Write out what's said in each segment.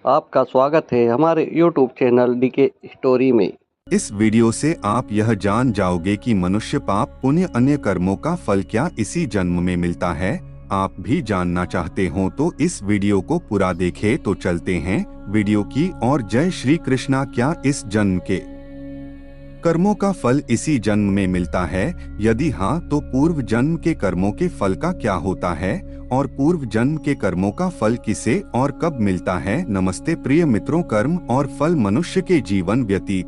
आपका स्वागत है हमारे YouTube चैनल डीके स्टोरी में। इस वीडियो से आप यह जान जाओगे कि मनुष्य पाप पुण्य अन्य कर्मों का फल क्या इसी जन्म में मिलता है। आप भी जानना चाहते हो तो इस वीडियो को पूरा देखें। तो चलते हैं वीडियो की और। जय श्री कृष्णा। क्या इस जन्म के कर्मों का फल इसी जन्म में मिलता है? यदि हाँ तो पूर्व जन्म के कर्मों के फल का क्या होता है और पूर्व जन्म के कर्मों का फल किसे और कब मिलता है? नमस्ते प्रिय मित्रों, कर्म और फल मनुष्य के जीवन व्यतीत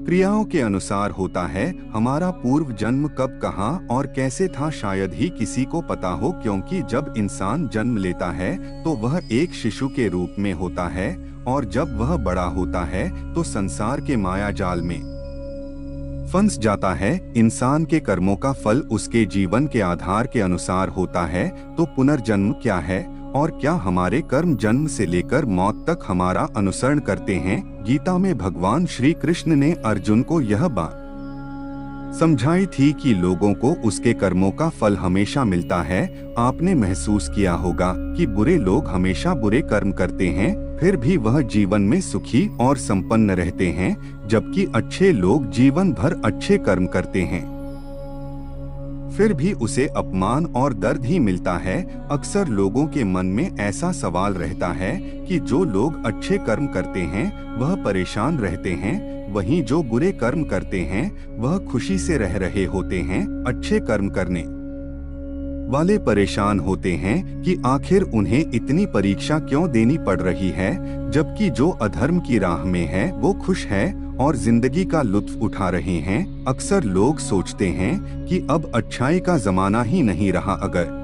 क्रियाओं के अनुसार होता है। हमारा पूर्व जन्म कब, कहाँ और कैसे था शायद ही किसी को पता हो, क्योंकि जब इंसान जन्म लेता है तो वह एक शिशु के रूप में होता है और जब वह बड़ा होता है तो संसार के माया जाल में फंस जाता है। इंसान के कर्मों का फल उसके जीवन के आधार के अनुसार होता है। तो पुनर्जन्म क्या है और क्या हमारे कर्म जन्म से लेकर मौत तक हमारा अनुसरण करते हैं? गीता में भगवान श्री कृष्ण ने अर्जुन को यह बात समझाई थी कि लोगों को उसके कर्मों का फल हमेशा मिलता है। आपने महसूस किया होगा कि बुरे लोग हमेशा बुरे कर्म करते हैं, फिर भी वह जीवन में सुखी और संपन्न रहते हैं, जबकि अच्छे लोग जीवन भर अच्छे कर्म करते हैं, फिर भी उसे अपमान और दर्द ही मिलता है। अक्सर लोगों के मन में ऐसा सवाल रहता है कि जो लोग अच्छे कर्म करते हैं वह परेशान रहते हैं, वहीं जो बुरे कर्म करते हैं वह खुशी से रह रहे होते हैं। अच्छे कर्म करने वाले परेशान होते हैं कि आखिर उन्हें इतनी परीक्षा क्यों देनी पड़ रही है, जबकि जो अधर्म की राह में है वो खुश है और जिंदगी का लुत्फ उठा रहे हैं। अक्सर लोग सोचते हैं कि अब अच्छाई का जमाना ही नहीं रहा। अगर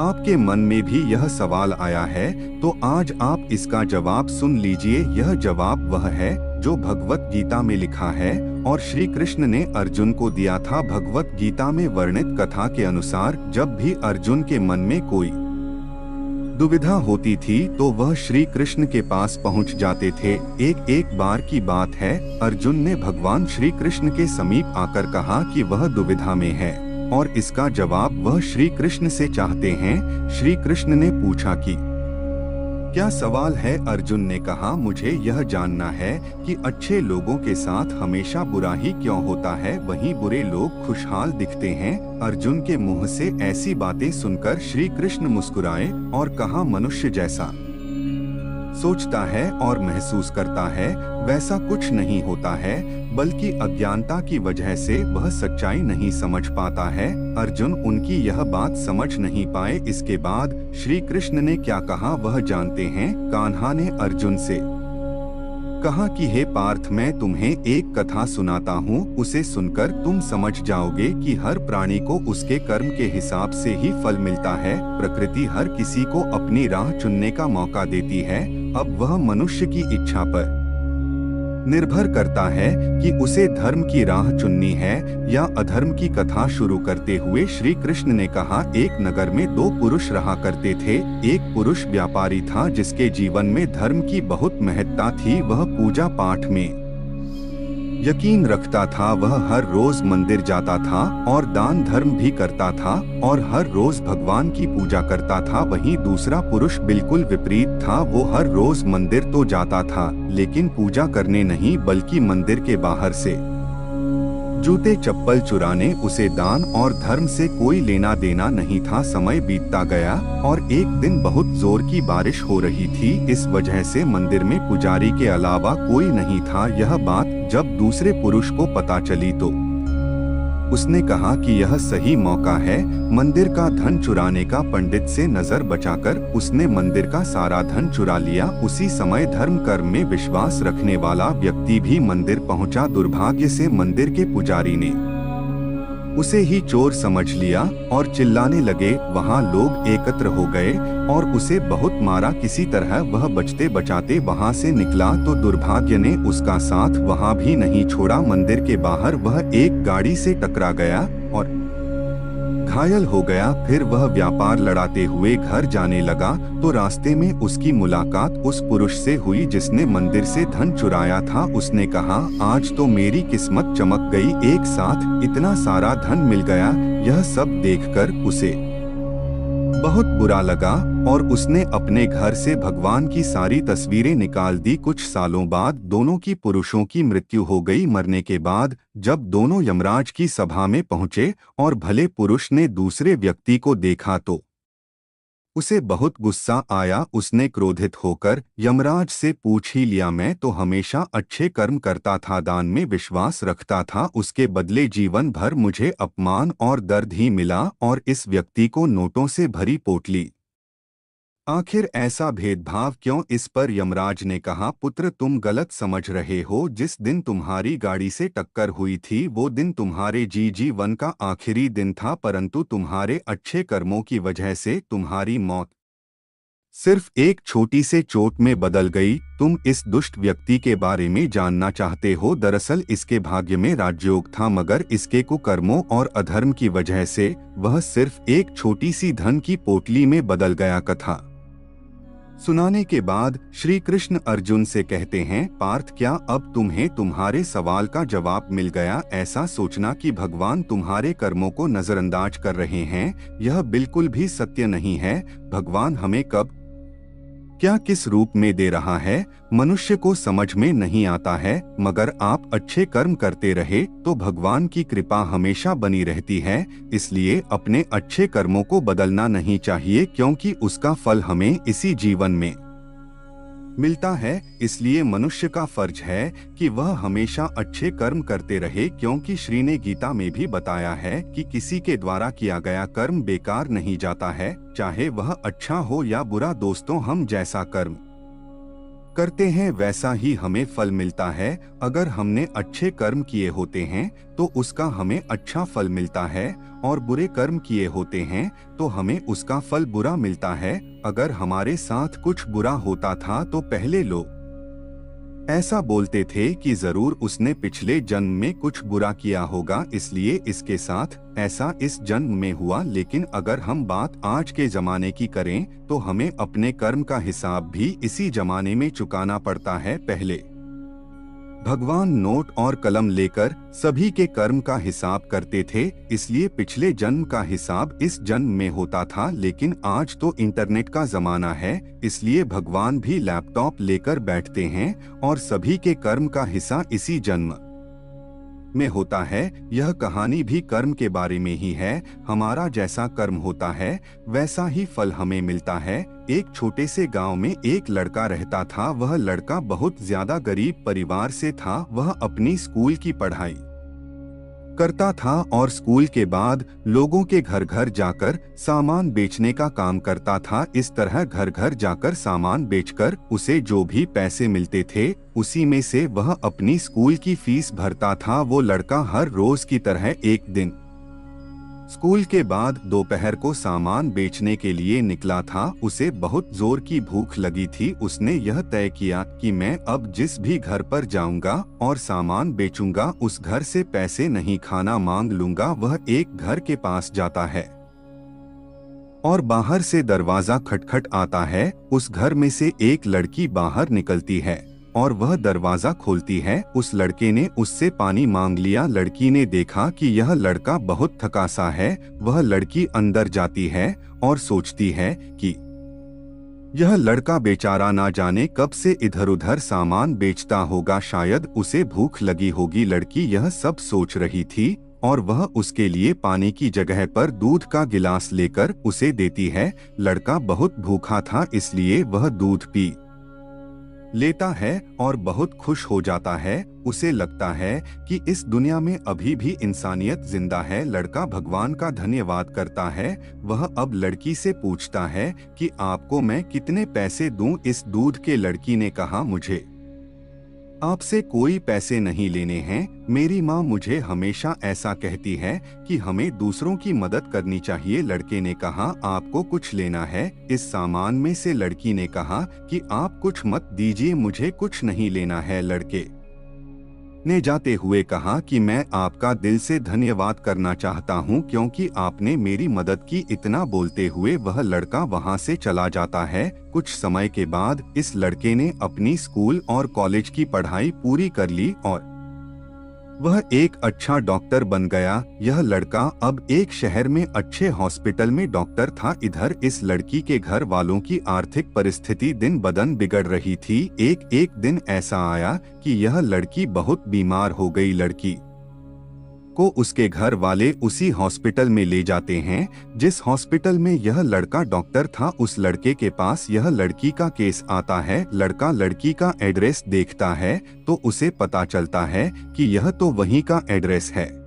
आपके मन में भी यह सवाल आया है तो आज आप इसका जवाब सुन लीजिए। यह जवाब वह है जो भगवत गीता में लिखा है और श्री कृष्ण ने अर्जुन को दिया था। भगवत गीता में वर्णित कथा के अनुसार जब भी अर्जुन के मन में कोई दुविधा होती थी तो वह श्री कृष्ण के पास पहुंच जाते थे। एक बार की बात है, अर्जुन ने भगवान श्री कृष्ण के समीप आकर कहा कि वह दुविधा में है और इसका जवाब वह श्री कृष्ण से चाहते हैं। श्री कृष्ण ने पूछा कि क्या सवाल है? अर्जुन ने कहा, मुझे यह जानना है कि अच्छे लोगों के साथ हमेशा बुरा ही क्यों होता है, वहीं बुरे लोग खुशहाल दिखते हैं। अर्जुन के मुंह से ऐसी बातें सुनकर श्री कृष्ण मुस्कुराए और कहा, मनुष्य जैसा सोचता है और महसूस करता है वैसा कुछ नहीं होता है, बल्कि अज्ञानता की वजह से वह सच्चाई नहीं समझ पाता है। अर्जुन उनकी यह बात समझ नहीं पाए। इसके बाद श्री कृष्ण ने क्या कहा वह जानते हैं। कान्हा ने अर्जुन से कहा कि हे पार्थ, मैं तुम्हें एक कथा सुनाता हूँ, उसे सुनकर तुम समझ जाओगे कि हर प्राणी को उसके कर्म के हिसाब से ही फल मिलता है। प्रकृति हर किसी को अपनी राह चुनने का मौका देती है। अब वह मनुष्य की इच्छा पर निर्भर करता है कि उसे धर्म की राह चुननी है या अधर्म की। कथा शुरू करते हुए श्री कृष्ण ने कहा, एक नगर में दो पुरुष रहा करते थे। एक पुरुष व्यापारी था जिसके जीवन में धर्म की बहुत महत्ता थी। वह पूजा पाठ में यकीन रखता था। वह हर रोज मंदिर जाता था और दान धर्म भी करता था और हर रोज भगवान की पूजा करता था। वहीं दूसरा पुरुष बिल्कुल विपरीत था। वो हर रोज मंदिर तो जाता था लेकिन पूजा करने नहीं, बल्कि मंदिर के बाहर से जूते चप्पल चुराने। उसे दान और धर्म से कोई लेना देना नहीं था। समय बीतता गया और एक दिन बहुत जोर की बारिश हो रही थी। इस वजह से मंदिर में पुजारी के अलावा कोई नहीं था। यह बात जब दूसरे पुरुष को पता चली तो उसने कहा कि यह सही मौका है मंदिर का धन चुराने का। पंडित से नजर बचाकर उसने मंदिर का सारा धन चुरा लिया। उसी समय धर्म कर्म में विश्वास रखने वाला व्यक्ति भी मंदिर पहुंचा। दुर्भाग्य से मंदिर के पुजारी ने उसे ही चोर समझ लिया और चिल्लाने लगे। वहां लोग एकत्र हो गए और उसे बहुत मारा। किसी तरह वह बचते बचाते वहां से निकला तो दुर्भाग्य ने उसका साथ वहां भी नहीं छोड़ा। मंदिर के बाहर वह एक गाड़ी से टकरा गया और घायल हो गया। फिर वह व्यापार लड़ाते हुए घर जाने लगा तो रास्ते में उसकी मुलाकात उस पुरुष से हुई जिसने मंदिर से धन चुराया था। उसने कहा, आज तो मेरी किस्मत चमक गई, एक साथ इतना सारा धन मिल गया। यह सब देखकर उसे बहुत बुरा लगा और उसने अपने घर से भगवान की सारी तस्वीरें निकाल दी। कुछ सालों बाद दोनों की पुरुषों की मृत्यु हो गई। मरने के बाद जब दोनों यमराज की सभा में पहुंचे और भले पुरुष ने दूसरे व्यक्ति को देखा तो उसे बहुत गुस्सा आया। उसने क्रोधित होकर यमराज से पूछ ही लिया, मैं तो हमेशा अच्छे कर्म करता था, दान में विश्वास रखता था, उसके बदले जीवन भर मुझे अपमान और दर्द ही मिला और इस व्यक्ति को नोटों से भरी पोटली। आखिर ऐसा भेदभाव क्यों? इस पर यमराज ने कहा, पुत्र तुम गलत समझ रहे हो। जिस दिन तुम्हारी गाड़ी से टक्कर हुई थी वो दिन तुम्हारे जीवन का आखिरी दिन था, परंतु तुम्हारे अच्छे कर्मों की वजह से तुम्हारी मौत सिर्फ एक छोटी से चोट में बदल गई। तुम इस दुष्ट व्यक्ति के बारे में जानना चाहते हो? दरअसल इसके भाग्य में राजयोग था, मगर इसके कुकर्मों और अधर्म की वजह से वह सिर्फ एक छोटी सी धन की पोटली में बदल गया। कथा सुनाने के बाद श्री कृष्ण अर्जुन से कहते हैं, पार्थ क्या अब तुम्हें तुम्हारे सवाल का जवाब मिल गया? ऐसा सोचना कि भगवान तुम्हारे कर्मों को नजरअंदाज कर रहे हैं, यह बिल्कुल भी सत्य नहीं है। भगवान हमें कब क्या किस रूप में दे रहा है मनुष्य को समझ में नहीं आता है, मगर आप अच्छे कर्म करते रहे तो भगवान की कृपा हमेशा बनी रहती है। इसलिए अपने अच्छे कर्मों को बदलना नहीं चाहिए, क्योंकि उसका फल हमें इसी जीवन में मिलता है। इसलिए मनुष्य का फर्ज है कि वह हमेशा अच्छे कर्म करते रहे, क्योंकि श्री ने गीता में भी बताया है कि किसी के द्वारा किया गया कर्म बेकार नहीं जाता है, चाहे वह अच्छा हो या बुरा। दोस्तों, हम जैसा कर्म करते हैं वैसा ही हमें फल मिलता है। अगर हमने अच्छे कर्म किए होते हैं तो उसका हमें अच्छा फल मिलता है, और बुरे कर्म किए होते हैं तो हमें उसका फल बुरा मिलता है। अगर हमारे साथ कुछ बुरा होता था तो पहले लोग ऐसा बोलते थे कि जरूर उसने पिछले जन्म में कुछ बुरा किया होगा, इसलिए इसके साथ ऐसा इस जन्म में हुआ। लेकिन अगर हम बात आज के जमाने की करें तो हमें अपने कर्म का हिसाब भी इसी जमाने में चुकाना पड़ता है। पहले भगवान नोट और कलम लेकर सभी के कर्म का हिसाब करते थे, इसलिए पिछले जन्म का हिसाब इस जन्म में होता था। लेकिन आज तो इंटरनेट का जमाना है, इसलिए भगवान भी लैपटॉप लेकर बैठते हैं और सभी के कर्म का हिसाब इसी जन्म में होता है। यह कहानी भी कर्म के बारे में ही है। हमारा जैसा कर्म होता है वैसा ही फल हमें मिलता है। एक छोटे से गांव में एक लड़का रहता था। वह लड़का बहुत ज्यादा गरीब परिवार से था। वह अपनी स्कूल की पढ़ाई करता था और स्कूल के बाद लोगों के घर घर जाकर सामान बेचने का काम करता था। इस तरह घर घर जाकर सामान बेचकर उसे जो भी पैसे मिलते थे उसी में से वह अपनी स्कूल की फीस भरता था। वो लड़का हर रोज की तरह एक दिन स्कूल के बाद दोपहर को सामान बेचने के लिए निकला था। उसे बहुत जोर की भूख लगी थी। उसने यह तय किया कि मैं अब जिस भी घर पर जाऊंगा और सामान बेचूंगा उस घर से पैसे नहीं, खाना मांग लूंगा। वह एक घर के पास जाता है और बाहर से दरवाजा खटखट आता है। उस घर में से एक लड़की बाहर निकलती है और वह दरवाजा खोलती है। उस लड़के ने उससे पानी मांग लिया। लड़की ने देखा कि यह लड़का बहुत थका सा है। वह लड़की अंदर जाती है और सोचती है कि यह लड़का बेचारा ना जाने कब से इधर उधर सामान बेचता होगा, शायद उसे भूख लगी होगी। लड़की यह सब सोच रही थी और वह उसके लिए पानी की जगह पर दूध का गिलास लेकर उसे देती है। लड़का बहुत भूखा था, इसलिए वह दूध पी लेता है और बहुत खुश हो जाता है। उसे लगता है कि इस दुनिया में अभी भी इंसानियत जिंदा है। लड़का भगवान का धन्यवाद करता है। वह अब लड़की से पूछता है कि आपको मैं कितने पैसे दूं इस दूध के? लड़की ने कहा, मुझे आपसे कोई पैसे नहीं लेने हैं। मेरी माँ मुझे हमेशा ऐसा कहती है कि हमें दूसरों की मदद करनी चाहिए। लड़के ने कहा, आपको कुछ लेना है इस सामान में से? लड़की ने कहा कि आप कुछ मत दीजिए, मुझे कुछ नहीं लेना है। लड़के ने जाते हुए कहा कि मैं आपका दिल से धन्यवाद करना चाहता हूं, क्योंकि आपने मेरी मदद की। इतना बोलते हुए वह लड़का वहां से चला जाता है। कुछ समय के बाद इस लड़के ने अपनी स्कूल और कॉलेज की पढ़ाई पूरी कर ली और वह एक अच्छा डॉक्टर बन गया। यह लड़का अब एक शहर में अच्छे हॉस्पिटल में डॉक्टर था। इधर इस लड़की के घर वालों की आर्थिक परिस्थिति दिन बदन बिगड़ रही थी। एक दिन ऐसा आया कि यह लड़की बहुत बीमार हो गई। लड़की को उसके घर वाले उसी हॉस्पिटल में ले जाते हैं जिस हॉस्पिटल में यह लड़का डॉक्टर था। उस लड़के के पास यह लड़की का केस आता है। लड़का लड़की का एड्रेस देखता है तो उसे पता चलता है कि यह तो वहीं का एड्रेस है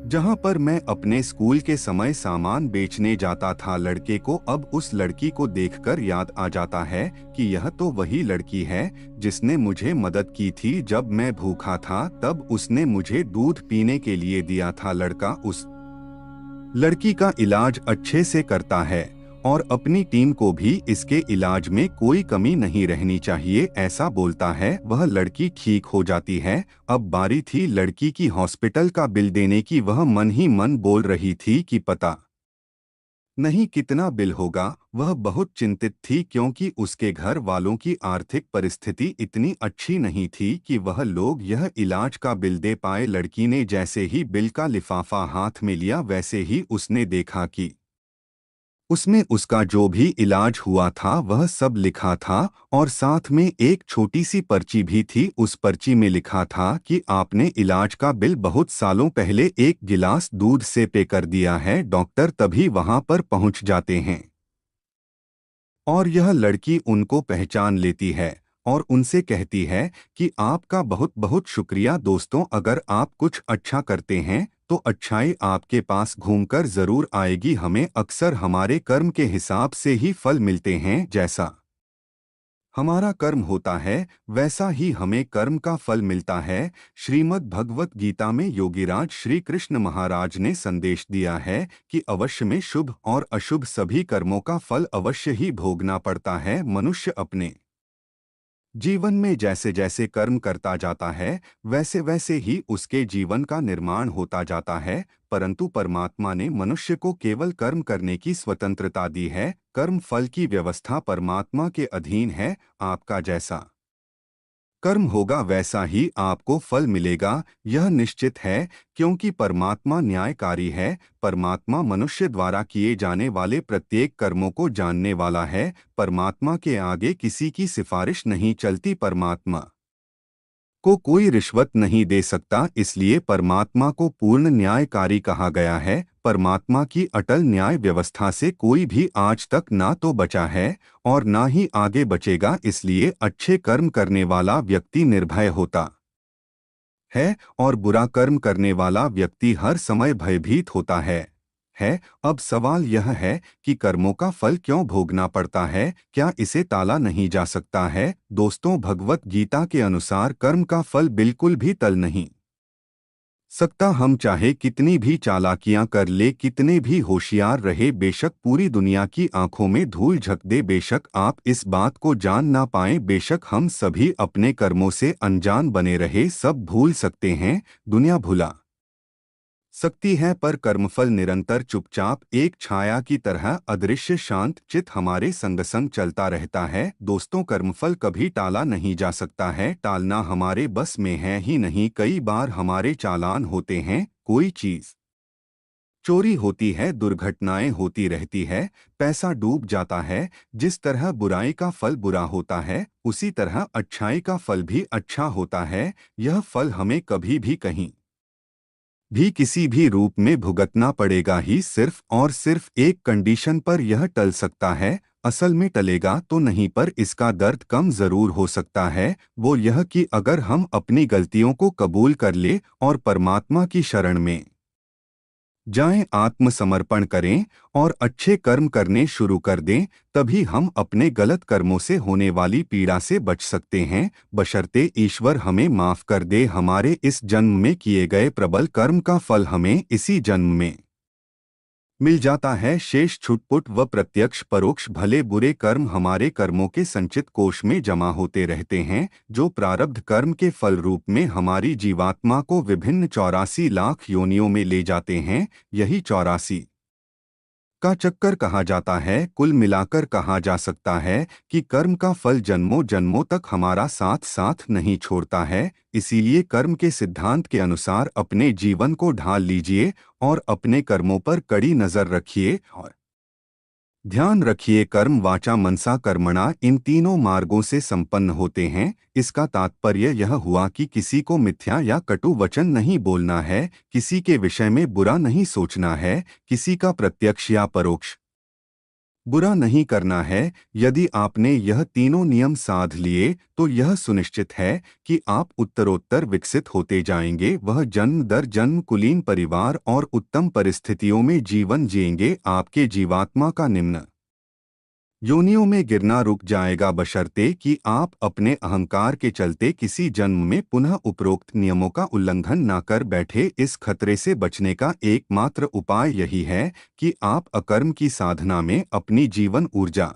जहां पर मैं अपने स्कूल के समय सामान बेचने जाता था। लड़के को अब उस लड़की को देखकर याद आ जाता है कि यह तो वही लड़की है जिसने मुझे मदद की थी जब मैं भूखा था। तब उसने मुझे दूध पीने के लिए दिया था। लड़का उस लड़की का इलाज अच्छे से करता है और अपनी टीम को भी इसके इलाज में कोई कमी नहीं रहनी चाहिए ऐसा बोलता है। वह लड़की ठीक हो जाती है। अब बारी थी लड़की की हॉस्पिटल का बिल देने की। वह मन ही मन बोल रही थी कि पता नहीं कितना बिल होगा। वह बहुत चिंतित थी क्योंकि उसके घर वालों की आर्थिक परिस्थिति इतनी अच्छी नहीं थी कि वह लोग यह इलाज का बिल दे पाए। लड़की ने जैसे ही बिल का लिफाफा हाथ में लिया वैसे ही उसने देखा कि उसमें उसका जो भी इलाज हुआ था वह सब लिखा था और साथ में एक छोटी सी पर्ची भी थी। उस पर्ची में लिखा था कि आपने इलाज का बिल बहुत सालों पहले एक गिलास दूध से पे कर दिया है। डॉक्टर तभी वहां पर पहुंच जाते हैं और यह लड़की उनको पहचान लेती है और उनसे कहती है कि आपका बहुत बहुत शुक्रिया दोस्तों। अगर आप कुछ अच्छा करते हैं तो अच्छाई आपके पास घूमकर जरूर आएगी। हमें अक्सर हमारे कर्म के हिसाब से ही फल मिलते हैं। जैसा हमारा कर्म होता है वैसा ही हमें कर्म का फल मिलता है। श्रीमद् भगवत गीता में योगीराज श्री कृष्ण महाराज ने संदेश दिया है कि अवश्य में शुभ और अशुभ सभी कर्मों का फल अवश्य ही भोगना पड़ता है। मनुष्य अपने जीवन में जैसे जैसे कर्म करता जाता है वैसे वैसे ही उसके जीवन का निर्माण होता जाता है। परंतु परमात्मा ने मनुष्य को केवल कर्म करने की स्वतंत्रता दी है। कर्म फल की व्यवस्था परमात्मा के अधीन है। आपका जैसा कर्म होगा वैसा ही आपको फल मिलेगा। यह निश्चित है क्योंकि परमात्मा न्यायकारी है। परमात्मा मनुष्य द्वारा किए जाने वाले प्रत्येक कर्मों को जानने वाला है। परमात्मा के आगे किसी की सिफारिश नहीं चलती। परमात्मा को कोई रिश्वत नहीं दे सकता। इसलिए परमात्मा को पूर्ण न्यायकारी कहा गया है। परमात्मा की अटल न्याय व्यवस्था से कोई भी आज तक ना तो बचा है और ना ही आगे बचेगा। इसलिए अच्छे कर्म करने वाला व्यक्ति निर्भय होता है और बुरा कर्म करने वाला व्यक्ति हर समय भयभीत होता है। अब सवाल यह है कि कर्मों का फल क्यों भोगना पड़ता है? क्या इसे टाला नहीं जा सकता है? दोस्तों, भगवत गीता के अनुसार कर्म का फल बिल्कुल भी टल नहीं सकता। हम चाहे कितनी भी चालाकियां कर ले, कितने भी होशियार रहे, बेशक पूरी दुनिया की आंखों में धूल झक दे, बेशक आप इस बात को जान ना पाएं, बेशक हम सभी अपने कर्मों से अनजान बने रहे, सब भूल सकते हैं, दुनिया भुला सकती है, पर कर्मफल निरंतर चुपचाप एक छाया की तरह अदृश्य शांत चित हमारे संग संग चलता रहता है। दोस्तों, कर्मफल कभी टाला नहीं जा सकता है। टालना हमारे बस में है ही नहीं। कई बार हमारे चालान होते हैं, कोई चीज चोरी होती है, दुर्घटनाएं होती रहती है, पैसा डूब जाता है। जिस तरह बुराई का फल बुरा होता है उसी तरह अच्छाई का फल भी अच्छा होता है। यह फल हमें कभी भी कहीं भी किसी भी रूप में भुगतना पड़ेगा ही। सिर्फ और सिर्फ एक कंडीशन पर यह टल सकता है। असल में टलेगा तो नहीं, पर इसका दर्द कम जरूर हो सकता है। वो यह कि अगर हम अपनी गलतियों को कबूल कर ले और परमात्मा की शरण में जाएं, आत्मसमर्पण करें और अच्छे कर्म करने शुरू कर दें, तभी हम अपने गलत कर्मों से होने वाली पीड़ा से बच सकते हैं, बशर्ते ईश्वर हमें माफ कर दे। हमारे इस जन्म में किए गए प्रबल कर्म का फल हमें इसी जन्म में मिल जाता है। शेष छुटपुट व प्रत्यक्ष परोक्ष भले बुरे कर्म हमारे कर्मों के संचित कोष में जमा होते रहते हैं, जो प्रारब्ध कर्म के फल रूप में हमारी जीवात्मा को विभिन्न 84 लाख योनियों में ले जाते हैं। यही 84 का चक्कर कहा जाता है। कुल मिलाकर कहा जा सकता है कि कर्म का फल जन्मों जन्मों तक हमारा साथ साथ नहीं छोड़ता है। इसीलिए कर्म के सिद्धांत के अनुसार अपने जीवन को ढाल लीजिए और अपने कर्मों पर कड़ी नजर रखिए और ध्यान रखिए कर्म वाचा मनसा कर्मणा इन तीनों मार्गों से संपन्न होते हैं। इसका तात्पर्य यह हुआ कि किसी को मिथ्या या कटु वचन नहीं बोलना है, किसी के विषय में बुरा नहीं सोचना है, किसी का प्रत्यक्ष या परोक्ष बुरा नहीं करना है। यदि आपने यह तीनों नियम साध लिए तो यह सुनिश्चित है कि आप उत्तरोत्तर विकसित होते जाएंगे। वह जन्म दर जन्म कुलीन परिवार और उत्तम परिस्थितियों में जीवन जिएंगे। आपके जीवात्मा का निम्न योनियों में गिरना रुक जाएगा, बशर्ते कि आप अपने अहंकार के चलते किसी जन्म में पुनः उपरोक्त नियमों का उल्लंघन न कर बैठे। इस खतरे से बचने का एकमात्र उपाय यही है कि आप अकर्म की साधना में अपनी जीवन ऊर्जा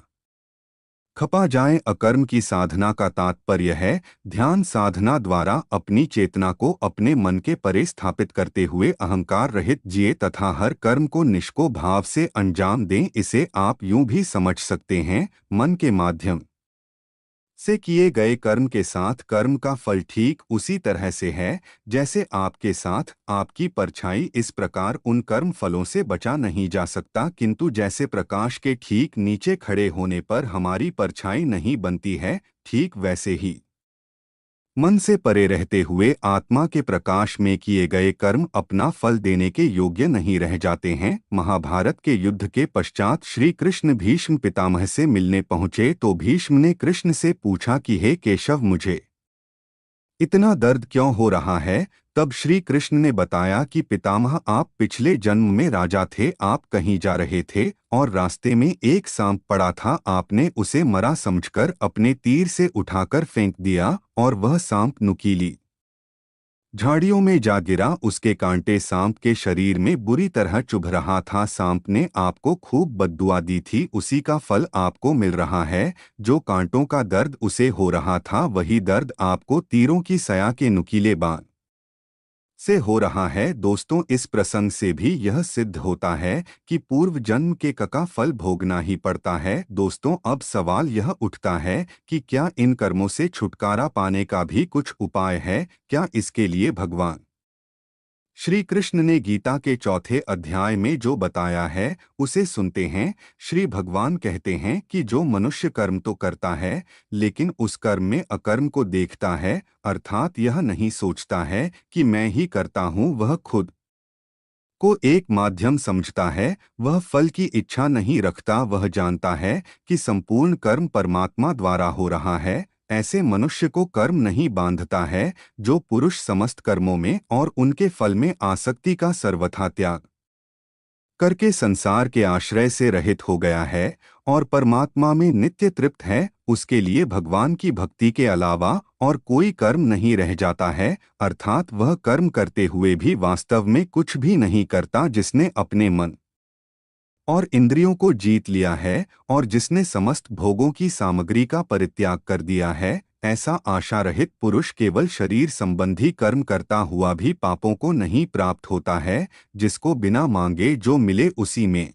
खपा जाएं। अकर्म की साधना का तात्पर्य है ध्यान साधना द्वारा अपनी चेतना को अपने मन के परे स्थापित करते हुए अहंकार रहित जिए तथा हर कर्म को निष्को भाव से अंजाम दें। इसे आप यूं भी समझ सकते हैं, मन के माध्यम से किए गए कर्म के साथ कर्म का फल ठीक उसी तरह से है जैसे आपके साथ आपकी परछाई। इस प्रकार उन कर्म फलों से बचा नहीं जा सकता, किंतु जैसे प्रकाश के ठीक नीचे खड़े होने पर हमारी परछाई नहीं बनती है, ठीक वैसे ही मन से परे रहते हुए आत्मा के प्रकाश में किए गए कर्म अपना फल देने के योग्य नहीं रह जाते हैं। महाभारत के युद्ध के पश्चात श्री कृष्ण भीष्म पितामह से मिलने पहुंचे तो भीष्म ने कृष्ण से पूछा कि हे केशव, मुझे इतना दर्द क्यों हो रहा है। तब श्री कृष्ण ने बताया कि पितामह, आप पिछले जन्म में राजा थे। आप कहीं जा रहे थे और रास्ते में एक सांप पड़ा था। आपने उसे मरा समझकर अपने तीर से उठाकर फेंक दिया और वह सांप नुकीली झाड़ियों में जा गिरा। उसके कांटे सांप के शरीर में बुरी तरह चुभ रहा था। सांप ने आपको खूब बद्दुआ दी थी, उसी का फल आपको मिल रहा है। जो कांटों का दर्द उसे हो रहा था, वही दर्द आपको तीरों की सया के नुकीले बाण से हो रहा है। दोस्तों, इस प्रसंग से भी यह सिद्ध होता है कि पूर्व जन्म के का फल भोगना ही पड़ता है। दोस्तों, अब सवाल यह उठता है कि क्या इन कर्मों से छुटकारा पाने का भी कुछ उपाय है? क्या इसके लिए भगवान श्री कृष्ण ने गीता के 4 अध्याय में जो बताया है उसे सुनते हैं। श्री भगवान कहते हैं कि जो मनुष्य कर्म तो करता है लेकिन उस कर्म में अकर्म को देखता है, अर्थात यह नहीं सोचता है कि मैं ही करता हूँ, वह खुद को एक माध्यम समझता है, वह फल की इच्छा नहीं रखता, वह जानता है कि संपूर्ण कर्म परमात्मा द्वारा हो रहा है। ऐसे मनुष्य को कर्म नहीं बांधता है। जो पुरुष समस्त कर्मों में और उनके फल में आसक्ति का सर्वथा त्याग करके संसार के आश्रय से रहित हो गया है और परमात्मा में नित्य तृप्त है, उसके लिए भगवान की भक्ति के अलावा और कोई कर्म नहीं रह जाता है। अर्थात वह कर्म करते हुए भी वास्तव में कुछ भी नहीं करता। जिसने अपने मन और इंद्रियों को जीत लिया है और जिसने समस्त भोगों की सामग्री का परित्याग कर दिया है, ऐसा आशा रहित पुरुष केवल शरीर संबंधी कर्म करता हुआ भी पापों को नहीं प्राप्त होता है। जिसको बिना मांगे जो मिले उसी में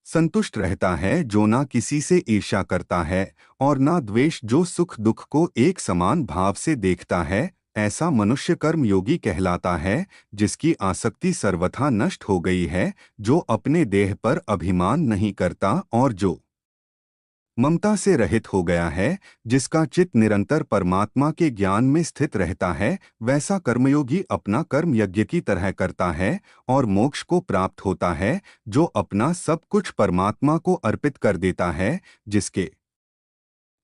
संतुष्ट रहता है, जो ना किसी से ईर्ष्या करता है और ना द्वेष, जो सुख दुख को एक समान भाव से देखता है, ऐसा मनुष्य कर्म योगी कहलाता है। जिसकी आसक्ति सर्वथा नष्ट हो गई है, जो अपने देह पर अभिमान नहीं करता और जो ममता से रहित हो गया है, जिसका चित्त निरंतर परमात्मा के ज्ञान में स्थित रहता है, वैसा कर्मयोगी अपना कर्म यज्ञ की तरह करता है और मोक्ष को प्राप्त होता है। जो अपना सब कुछ परमात्मा को अर्पित कर देता है, जिसके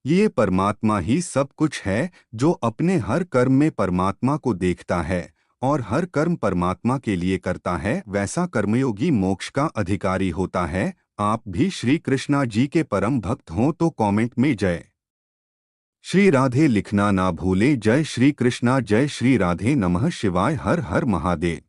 ये परमात्मा ही सब कुछ है, जो अपने हर कर्म में परमात्मा को देखता है और हर कर्म परमात्मा के लिए करता है, वैसा कर्मयोगी मोक्ष का अधिकारी होता है। आप भी श्री कृष्णा जी के परम भक्त हों तो कमेंट में जय श्री राधे लिखना ना भूलें। जय श्री कृष्णा, जय श्री राधे, नमः शिवाय, हर हर महादेव।